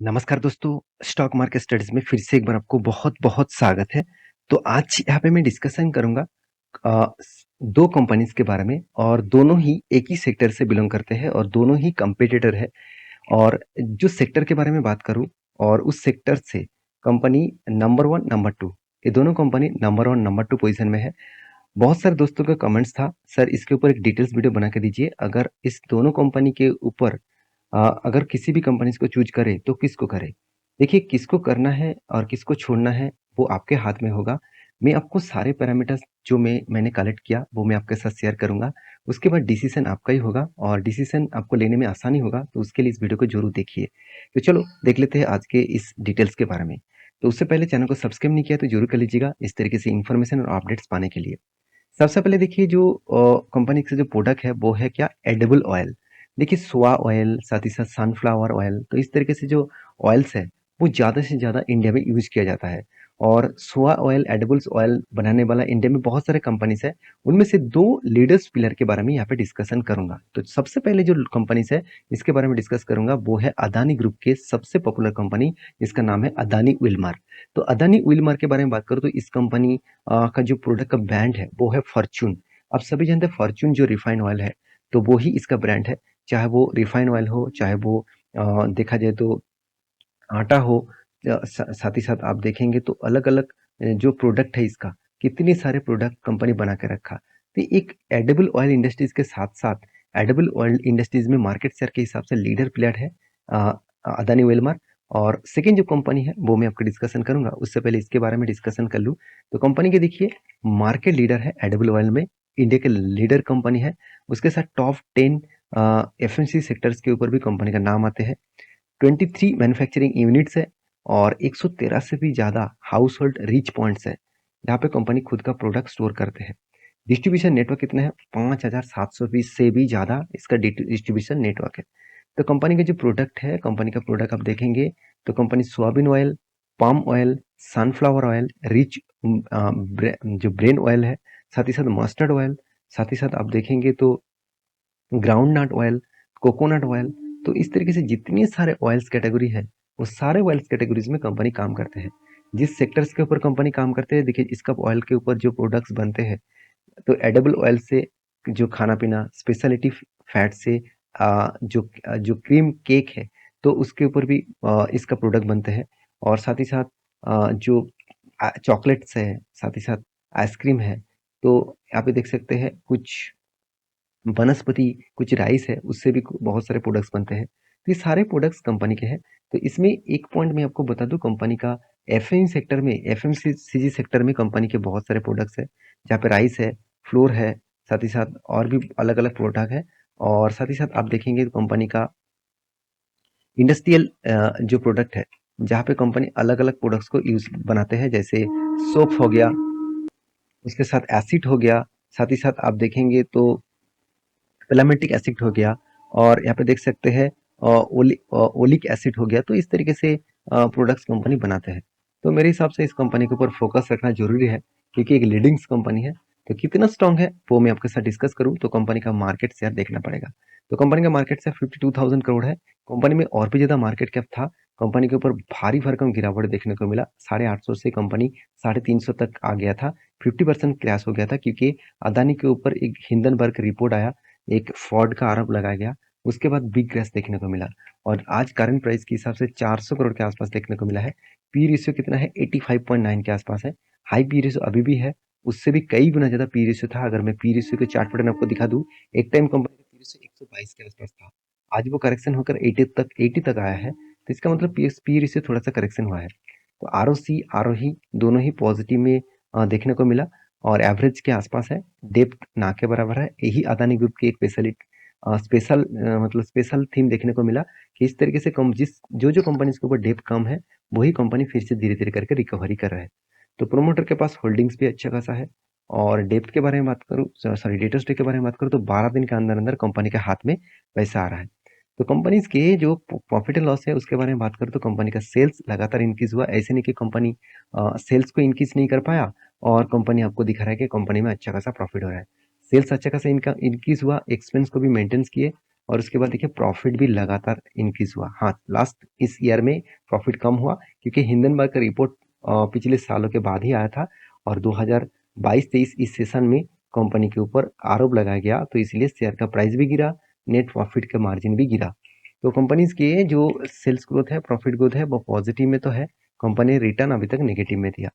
नमस्कार दोस्तों, stock market studies में फिर से एक बार आपको बहुत-बहुत स्वागत है। तो आज यहाँ पे मैं डिस्कशन करूँगा 2 कंपनीज़ के बारे में और दोनों ही एक ही सेक्टर से बिलॉन्ग करते हैं और दोनों ही कॉम्पिटिटर है। और जो सेक्टर के बारे में बात करूँ और उस सेक्टर से कंपनी नंबर 1, नंबर 2 ये दोनों कंपनी नंबर 1, नंबर 2 पोज़ीशन में है। बहुत सारे दोस्तों का कमेंट्स था, सर इसके ऊपर एक डिटेल्स वीडियो बना के दीजिए। अगर इस दोनों कंपनी के ऊपर अगर किसी भी कंपनीज़ को चूज़ करें तो किसको करें? देखिए किसको करना है और किसको छोड़ना है वो आपके हाथ में होगा। मैं आपको सारे पैरामीटर्स जो मैंने कलेक्ट किया वो मैं आपके साथ शेयर करूँगा। उसके बाद डिसीज़न आपका ही होगा और डिसीज़न आपको लेने में आसानी होगा, तो उसके लिए इस वीडियो को ज़रूर देखिए। तो चलो देख लेते हैं आज के इस डिटेल्स के बारे में। तो उससे पहले चैनल को सब्सक्राइब नहीं किया तो ज़रूर कर लीजिएगा इस तरीके से इन्फॉर्मेशन और अपडेट्स पाने के लिए। सबसे पहले देखिए जो कंपनी का जो प्रोडक्ट है वो है क्या एडिबल ऑयल। देखिए सोया ऑयल साथ ही साथ सनफ्लावर ऑयल तो इस तरीके से जो ऑयल्स है वो ज़्यादा से ज़्यादा इंडिया में यूज किया जाता है। और सोया ऑयल एडिबल्स ऑयल बनाने वाला इंडिया में बहुत सारे कंपनीज है। उनमें से दो लीडर्स पिलर के बारे में यहाँ पे डिस्कशन करूंगा। तो सबसे पहले जो कंपनीज है इसके बारे में डिस्कस करूंगा वो है अदानी ग्रुप के सबसे पॉपुलर कंपनी जिसका नाम है अदानी विल्मर। तो अदानी विल्मर के बारे में बात करूँ तो इस कंपनी का जो प्रोडक्ट का ब्रांड है वो है फॉर्च्यून। आप सभी जानते हैं फॉर्च्यून जो रिफाइंड ऑयल है तो वो ही इसका ब्रांड है। चाहे वो रिफाइंड ऑयल हो चाहे वो देखा जाए तो आटा हो साथ ही साथ आप देखेंगे तो अलग अलग जो प्रोडक्ट है इसका कितने सारे प्रोडक्ट कंपनी बना के रखा। तो एक एडिबल ऑयल इंडस्ट्रीज के साथ साथ एडिबल ऑयल इंडस्ट्रीज में मार्केट शेयर के हिसाब से लीडर प्लेयर है अ, अदानी वेलमार। और सेकेंड जो कंपनी है वो मैं आपको डिस्कशन करूंगा, उससे पहले इसके बारे में डिस्कशन कर लूँ। तो कंपनी के देखिए मार्केट लीडर है एडिबल ऑयल में, इंडिया के लीडर कंपनी है। उसके साथ टॉप 10 एफएमसी सेक्टर्स के ऊपर भी कंपनी का नाम आते हैं। 23 मैन्युफैक्चरिंग यूनिट्स है और 113 से भी ज़्यादा हाउस होल्ड रीच पॉइंट्स है जहाँ पे कंपनी खुद का प्रोडक्ट स्टोर करते हैं। डिस्ट्रीब्यूशन नेटवर्क कितना है? 5,720 से भी ज़्यादा इसका डिस्ट्रीब्यूशन नेटवर्क है। तो कंपनी का जो प्रोडक्ट है, कंपनी का प्रोडक्ट आप देखेंगे तो company soybean oil, palm oil, sunflower oil, rich जो ब्रेन ऑयल है, साथ ही साथ मस्टर्ड ऑयल, साथ ही साथ आप देखेंगे तो ground nut oil, coconut oil. तो इस तरीके से जितने सारे ऑयल्स कैटेगरी है वो सारे ऑयल्स कैटेगरीज में कंपनी काम करते हैं। जिस सेक्टर्स के ऊपर कंपनी काम करते हैं देखिए इसका ऑयल के ऊपर जो प्रोडक्ट्स बनते हैं तो एडिबल ऑयल से जो खाना पीना स्पेशलिटी फैट से जो क्रीम केक है तो उसके ऊपर भी इसका प्रोडक्ट बनते हैं। और साथ ही साथ जो चॉकलेट्स है साथ ही साथ आइसक्रीम है। तो यहाँ पे देख सकते हैं कुछ वनस्पति कुछ राइस है उससे भी बहुत सारे प्रोडक्ट्स बनते हैं। तो ये सारे प्रोडक्ट्स कंपनी के हैं। तो इसमें एक पॉइंट मैं आपको बता दूं, कंपनी का एफएमसीजी सेक्टर में कंपनी के बहुत सारे प्रोडक्ट्स है जहाँ पे राइस है, फ्लोर है, साथ ही साथ और भी अलग अलग प्रोडक्ट है। और साथ ही साथ आप देखेंगे तो कंपनी का इंडस्ट्रियल जो प्रोडक्ट है जहाँ पे कंपनी अलग अलग प्रोडक्ट्स को यूज बनाते हैं, जैसे सोप हो गया, उसके साथ एसिड हो गया, साथ ही साथ आप देखेंगे तो पेलामेटिक एसिड हो गया। और यहाँ पे देख सकते हैं ओलिक एसिड हो गया। तो इस तरीके से प्रोडक्ट्स कंपनी बनाते हैं। तो मेरे हिसाब से इस कंपनी के ऊपर फोकस रखना जरूरी है क्योंकि एक लीडिंग कंपनी है। तो कितना स्ट्रांग है वो मैं आपके साथ डिस्कस करूँ तो कंपनी का मार्केट शेयर देखना पड़ेगा। तो कंपनी का मार्केट शेयर 52,000 करोड़ है। कंपनी में और भी ज्यादा मार्केट कैप था। कंपनी के ऊपर भारी भरकम गिरावट देखने को मिला, 850 से कंपनी 350 तक आ गया था। 50% क्रैश हो गया था क्योंकि अदानी के ऊपर एक हिंडनबर्ग रिपोर्ट आया, एक फ्रॉड का आरोप लगाया गया। उसके बाद बिग क्रैश देखने को मिला और आज करंट प्राइस के हिसाब से 400 करोड़ के आसपास देखने को मिला है। पी रेशियो कितना है? 85.9 के आसपास है। हाई पी रेशियो अभी भी है, उससे भी कई गुना ज्यादा पी रेशियो था। अगर मैं पी रेशियो के चार्ट पैटर्न आपको दिखा दूं, एक टाइम कंपनी का पी रेशियो 122 के आसपास था। आज वो करेक्शन होकर 80 तक आया है। तो इसका मतलब पी रेशियो थोड़ा सा करेक्शन हुआ है। तो आरओसी आरओही दोनों ही पॉजिटिव में देखने को मिला और एवरेज के आसपास है। डेप्थ ना के बराबर है। यही अदानी ग्रुप की एक स्पेशल थीम देखने को मिला कि इस तरीके से कम जिस जो जो कंपनी के ऊपर डेप्थ कम है वही कंपनी फिर से धीरे धीरे करके रिकवरी कर रहा है। तो प्रोमोटर के पास होल्डिंग्स भी अच्छा खासा है। और डेप्थ के बारे में बात करूँ, सॉरी डेटर्स डे के बारे में बात करूँ तो 12 दिन के अंदर अंदर कंपनी के हाथ में पैसा आ रहा है। तो कंपनीज के जो प्रॉफिट एंड लॉस है उसके बारे में बात करूँ तो कंपनी का सेल्स लगातार इंक्रीज हुआ। ऐसे नहीं कि कंपनी सेल्स को इंक्रीज नहीं कर पाया और कंपनी आपको दिखा रहा है कि कंपनी में अच्छा खासा प्रॉफिट हो रहा है। सेल्स अच्छा खासा इनका इंक्रीज हुआ, एक्सपेंस को भी मेंटेन किए और उसके बाद देखिए प्रॉफिट भी लगातार इंक्रीज हुआ। हाँ, लास्ट इस ईयर में प्रॉफिट कम हुआ क्योंकि हिंडनबर्ग का रिपोर्ट पिछले सालों के बाद ही आया था और 2022-23 इस सेशन में कंपनी के ऊपर आरोप लगाया गया, तो इसलिए शेयर का प्राइस भी गिरा, नेट प्रॉफिट का मार्जिन भी गिरा। तो कंपनीज के जो सेल्स ग्रोथ है, प्रॉफिट ग्रोथ है, वो पॉजिटिव में तो है, कंपनी रिटर्न अभी तक नेगेटिव में दिया।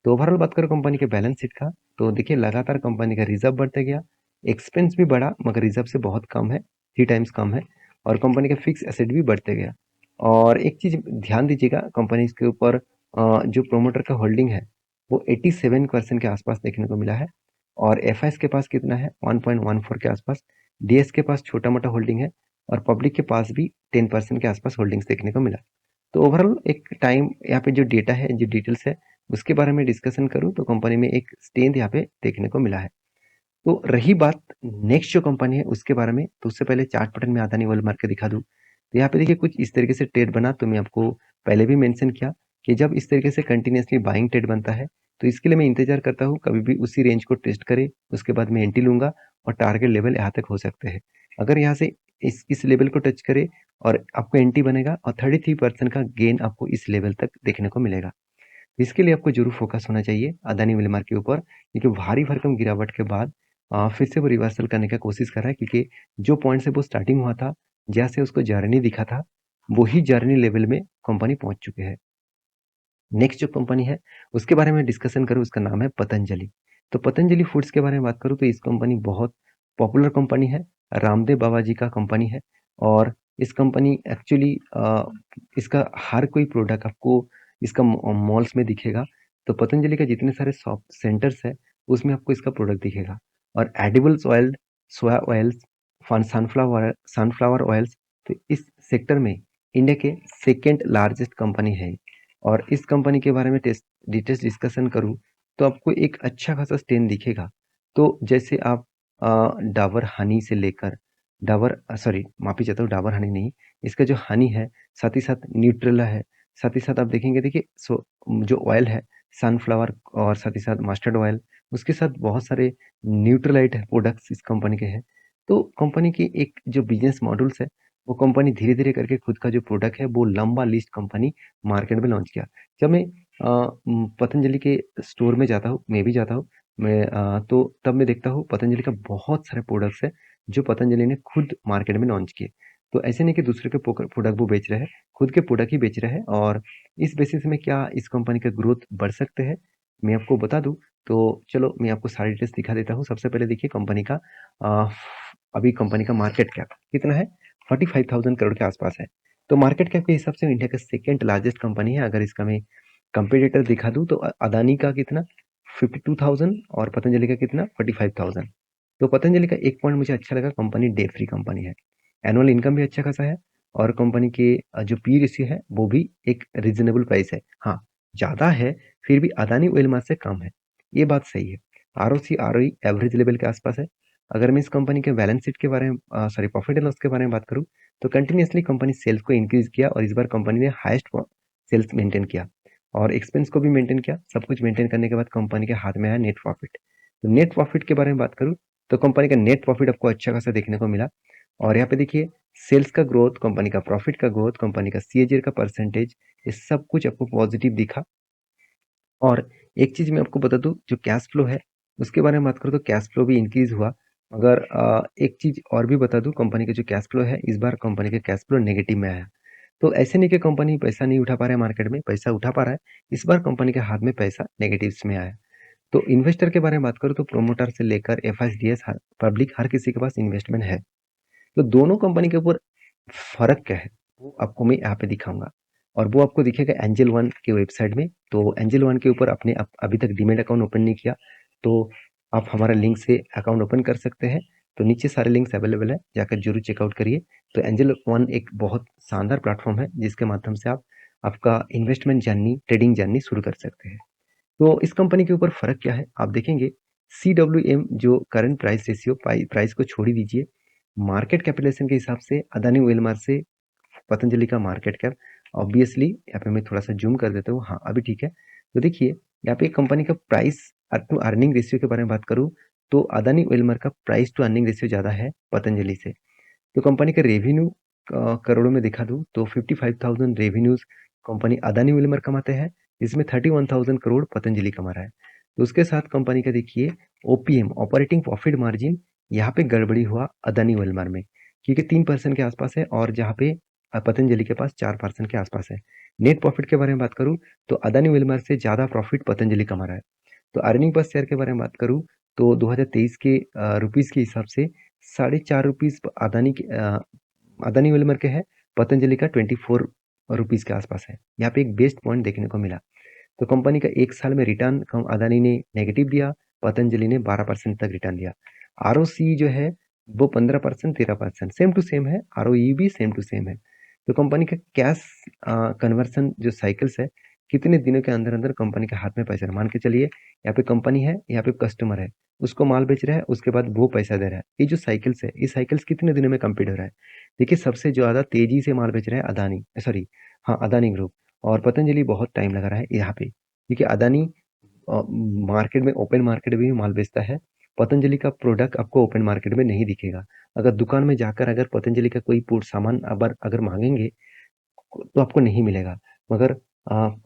तो ओवरऑल बात करो कंपनी के बैलेंस शीट का, तो देखिए लगातार कंपनी का रिजर्व बढ़ता गया, एक्सपेंस भी बढ़ा मगर रिजर्व से बहुत कम है, 3 टाइम्स कम है, और कंपनी का फिक्स एसेट भी बढ़ते गया। और एक चीज ध्यान दीजिएगा, कंपनी के ऊपर जो प्रोमोटर का होल्डिंग है वो 87% के आसपास देखने को मिला है, और एफ के पास कितना है, 1.14 के आसपास, डीएस के पास छोटा मोटा होल्डिंग है, और पब्लिक के पास भी 10% के आसपास होल्डिंग्स देखने को मिला। तो ओवरऑल एक टाइम यहाँ पे जो डेटा है, जो डिटेल्स है, उसके बारे में डिस्कशन करूँ तो कंपनी में एक स्ट्रेंथ यहाँ पे देखने को मिला है। तो रही बात नेक्स्ट जो कंपनी है उसके बारे में, तो उससे पहले चार्ट पैटर्न में अदानी वर्ल्ड मार्केट दिखा दूं। तो यहाँ पे देखिए कुछ इस तरीके से ट्रेड बना, तो मैं आपको पहले भी मेंशन किया कि जब इस तरीके से कंटिन्यूसली बाइंग ट्रेड बनता है तो इसके लिए मैं इंतजार करता हूँ कभी भी उसी रेंज को टेस्ट करे, उसके बाद मैं एंट्री लूंगा और टारगेट लेवल यहाँ तक हो सकते हैं। अगर यहाँ से इस लेवल को टच करे और आपको एंट्री बनेगा और 33% का गेन आपको इस लेवल तक देखने को मिलेगा। इसके लिए आपको जरूर फोकस होना चाहिए अदानी विल्मर के ऊपर, क्योंकि भारी भरकम गिरावट के बाद फिर से वो रिवर्सल करने का कोशिश कर रहा है, क्योंकि जो पॉइंट से वो स्टार्टिंग हुआ था, जैसे उसको जर्नी दिखा था, वही जर्नी लेवल में कंपनी पहुंच चुके हैं। नेक्स्ट जो कंपनी है उसके बारे में डिस्कशन करूँ, उसका नाम है पतंजलि। तो पतंजलि फूड्स के बारे में बात करूँ तो इस कंपनी बहुत पॉपुलर कंपनी है, रामदेव बाबा जी का कंपनी है, और इस कंपनी एक्चुअली इसका हर कोई प्रोडक्ट आपको इसका मॉल्स में दिखेगा। तो पतंजलि का जितने सारे शॉप सेंटर्स है उसमें आपको इसका प्रोडक्ट दिखेगा। और एडिबल्स ऑयल, सोया ऑयल्स, सनफ्लावर ऑयल्स, तो इस सेक्टर में इंडिया के सेकेंड लार्जेस्ट कंपनी है। और इस कंपनी के बारे में डिटेल्स डिस्कशन करूँ तो आपको एक अच्छा खासा स्ट्रेंथ दिखेगा। तो जैसे आप डाबर हनी से लेकर डाबर सॉरी माफी चाहता हूँ, डाबर हनी नहीं, इसका जो हनी है, साथ ही साथ न्यूट्रेला है, साथ ही साथ आप देखेंगे देखिए जो ऑयल है सनफ्लावर, और साथ ही साथ मस्टर्ड ऑयल, उसके साथ बहुत सारे न्यूट्रलाइट प्रोडक्ट्स इस कंपनी के हैं। तो कंपनी की एक जो बिजनेस मॉडल्स है, वो कंपनी धीरे धीरे करके खुद का जो प्रोडक्ट है वो लंबा लिस्ट कंपनी मार्केट में लॉन्च किया। जब मैं पतंजलि के स्टोर में जाता हूँ, मैं भी जाता हूँ, तो तब मैं देखता हूँ पतंजलि का बहुत सारे प्रोडक्ट्स है जो पतंजलि ने खुद मार्केट में लॉन्च किए। तो ऐसे नहीं कि दूसरे के प्रोडक्ट वो बेच रहे हैं, खुद के प्रोडक्ट ही बेच रहे हैं। और इस बेसिस में क्या इस कंपनी का ग्रोथ बढ़ सकते हैं, मैं आपको बता दूं। तो चलो मैं आपको सारी डिटेल्स दिखा देता हूँ। सबसे पहले देखिए कंपनी का अ, अभी कंपनी का मार्केट कैप कितना है, 45,000 करोड़ के आसपास है। तो मार्केट कैप के हिसाब से इंडिया का सेकेंड लार्जेस्ट कंपनी है। अगर इसका मैं कंपेटिटर दिखा दूं तो अदानी का कितना 52,000 और पतंजलि का कितना 45,000। तो पतंजलि का एक पॉइंट मुझे अच्छा लगा, कंपनी डे फ्री कंपनी है, एनुअल इनकम भी अच्छा खासा है, और कंपनी के जो पी रेशियो है वो भी एक रीजनेबल प्राइस है। हाँ, ज्यादा है फिर भी अदानी ओइल मार्ट से कम है, ये बात सही है। R O C R O average level के आसपास है। अगर मैं इस कंपनी के बैलेंस शीट के बारे में सॉरी प्रॉफिट एंड लॉस के बारे में बात करूँ तो कंटिन्यूसली कंपनी सेल्स को इंक्रीज किया, और इस बार कंपनी ने हाईएस्ट सेल्स मेंटेन किया और एक्सपेंस को भी मेंटेन किया। सब कुछ मेंटेन करने के बाद कंपनी के हाथ में आया नेट प्रॉफिट। तो नेट प्रॉफिट के बारे में बात करूँ तो कंपनी का नेट प्रॉफिट आपको अच्छा खासा देखने को मिला। और यहाँ पे देखिए सेल्स का ग्रोथ, कंपनी का प्रॉफिट का ग्रोथ, कंपनी का सीएजीआर का परसेंटेज, ये सब कुछ आपको पॉजिटिव दिखा। और एक चीज मैं आपको बता दूं, जो कैश फ्लो है उसके बारे में बात करूँ तो कैश फ्लो भी इंक्रीज हुआ। अगर एक चीज और भी बता दूं, कंपनी का जो कैश फ्लो है इस बार कंपनी का कैश फ्लो नेगेटिव में आया। तो ऐसे नहीं कि कंपनी पैसा नहीं उठा पा रहा है, मार्केट में पैसा उठा पा रहा है, इस बार कंपनी के हाथ में पैसा नेगेटिव्स में आया। तो इन्वेस्टर के बारे में बात करूँ तो प्रोमोटर से लेकर एफआईडीएस पब्लिक हर किसी के पास इन्वेस्टमेंट है। तो दोनों कंपनी के ऊपर फर्क क्या है वो आपको मैं यहाँ पे दिखाऊंगा, और वो आपको दिखेगा एंजल वन के वेबसाइट में। तो एंजल वन के ऊपर आपने अभी तक डीमेट अकाउंट ओपन नहीं किया तो आप हमारा लिंक से अकाउंट ओपन कर सकते हैं। तो नीचे सारे लिंक्स अवेलेबल है, जाकर जरूर चेकआउट करिए। तो एंजल वन एक बहुत शानदार प्लेटफॉर्म है जिसके माध्यम से आप आपका इन्वेस्टमेंट जर्नी, ट्रेडिंग जर्नी शुरू कर सकते हैं। तो इस कंपनी के ऊपर फर्क क्या है आप देखेंगे, CWM जो करंट प्राइस रेशियो, प्राइस को छोड़ ही दीजिए, मार्केट कैपिटलाइजेशन के हिसाब से अदानी ओइलमार से पतंजलि का मार्केट कैप, ऑब्वियसली यहाँ पे मैं थोड़ा सा जूम कर देता हूँ, हाँ अभी ठीक है। तो देखिए यहाँ पे कंपनी का प्राइस टू अर्निंग रेशियो के बारे में बात करूँ तो अदानी ओइलमार का प्राइस टू अर्निंग रेशियो ज्यादा है पतंजलि से। तो कंपनी का रेवेन्यू करोड़ों में दिखा दूँ तो 55,000 रेवेन्यूज़ कंपनी अदानी विल्मर कमाते हैं, जिसमें 31,000 करोड़ पतंजलि कमा रहा है। तो उसके साथ कंपनी का देखिए ओपीएम ऑपरेटिंग प्रॉफिट मार्जिन यहाँ पे गड़बड़ी हुआ अदानी विल्मर में, क्योंकि 3% के आसपास है और जहाँ पे पतंजलि के पास 4% के आसपास है। नेट प्रॉफिट के बारे में बात करूँ तो अदानी विल्मर से ज़्यादा प्रॉफिट पतंजलि कमा रहा है। तो अर्निंग पर शेयर के बारे में बात करूँ तो 2023 के रुपीस के हिसाब से ₹4.5 अदानी विल्मर के है, पतंजलि का 24 रुपीस के आसपास है। यहाँ पे एक बेस्ट पॉइंट देखने को मिला। तो कंपनी का 1 साल में रिटर्न अदानी ने नेगेटिव दिया, पतंजलि ने 12% तक रिटर्न दिया। आरओसी जो है वो 15%, 13% सेम टू सेम है, आरओई भी सेम टू सेम है। तो कंपनी का कैश कन्वर्सन जो साइकिल्स है, कितने दिनों के अंदर-अंदर कंपनी के हाथ में पैसा है। मान के चलिए यहाँ पे कंपनी है, यहाँ पे कस्टमर है, उसको माल बेच रहा है, उसके बाद वो पैसा दे रहा है। ये जो साइकिल्स है, ये साइकिल्स कितने दिनों में कंप्लीट हो रहा है। देखिए सबसे ज़्यादा तेज़ी से माल बेच रहा है अदानी सॉरी हाँ, अदानी ग्रुप और पतंजलि बहुत टाइम लगा रहा है यहाँ पे। क्योंकि अदानी मार्केट में ओपन मार्केट में भी माल बेचता है। पतंजलि का प्रोडक्ट आपको ओपन मार्केट में नहीं दिखेगा। अगर दुकान में जाकर अगर पतंजलि का कोई सामान अगर मांगेंगे तो आपको नहीं मिलेगा, मगर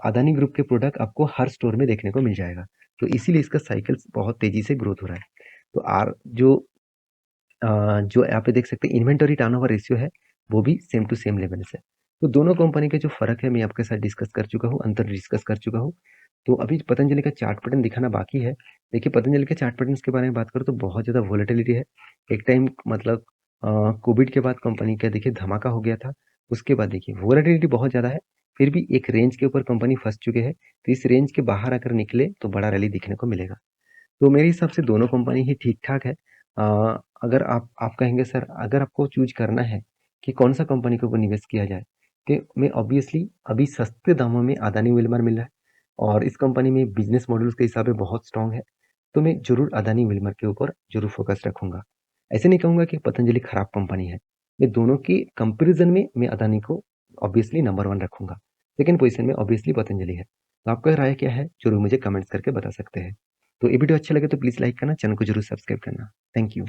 अदानी ग्रुप के प्रोडक्ट आपको हर स्टोर में देखने को मिल जाएगा। तो इसीलिए इसका साइकिल्स बहुत तेजी से ग्रोथ हो रहा है। तो जो यहाँ पे देख सकते हैं इन्वेंटरी टर्नओवर रेशियो है, वो भी सेम टू सेम लेवल से। तो दोनों कंपनी के जो फ़र्क है मैं आपके साथ डिस्कस कर चुका हूँ, अंतर डिस्कस कर चुका हूँ। तो अभी पतंजलि का चार्ट पैटर्न दिखाना बाकी है। देखिए पतंजलि के चार्ट पैटर्न्स के बारे में बात करूँ तो बहुत ज़्यादा वोलेटिलिटी है। एक टाइम मतलब कोविड के बाद कंपनी का देखिए धमाका हो गया था। उसके बाद देखिए वोलेटिलिटी बहुत ज़्यादा है, फिर भी एक रेंज के ऊपर कंपनी फँस चुके हैं। तो इस रेंज के बाहर अगर निकले तो बड़ा रैली दिखने को मिलेगा। तो मेरे हिसाब से दोनों कंपनी ही ठीक-ठाक है। अगर आप कहेंगे सर अगर आपको चूज़ करना है कि कौन-सा कंपनी के ऊपर निवेश किया जाए, कि मैं ऑब्वियसली अभी सस्ते दामों में अदानी विल्मर मिल रहा है और इस कंपनी में बिज़नेस मॉडल्स के हिसाब से बहुत स्ट्रॉन्ग है, तो मैं ज़रूर अदानी विल्मर के ऊपर ज़रूर फ़ोकस रखूँगा। ऐसे नहीं कहूँगा कि पतंजलि खराब कंपनी है, मैं दोनों के कंपैरिज़न में मैं अदानी को ऑब्वियसली नंबर 1 रखूँगा। सेकंड पोज़ीशन में ऑब्वियसली पतंजलि है। तो आपका राय क्या है? ज़रूर मुझे कमेंट्स करके बता सकते हैं। तो ये वीडियो अच्छा लगे तो प्लीज़ लाइक करना, चैनल को ज़रूर सब्सक्राइब करना। Thank you.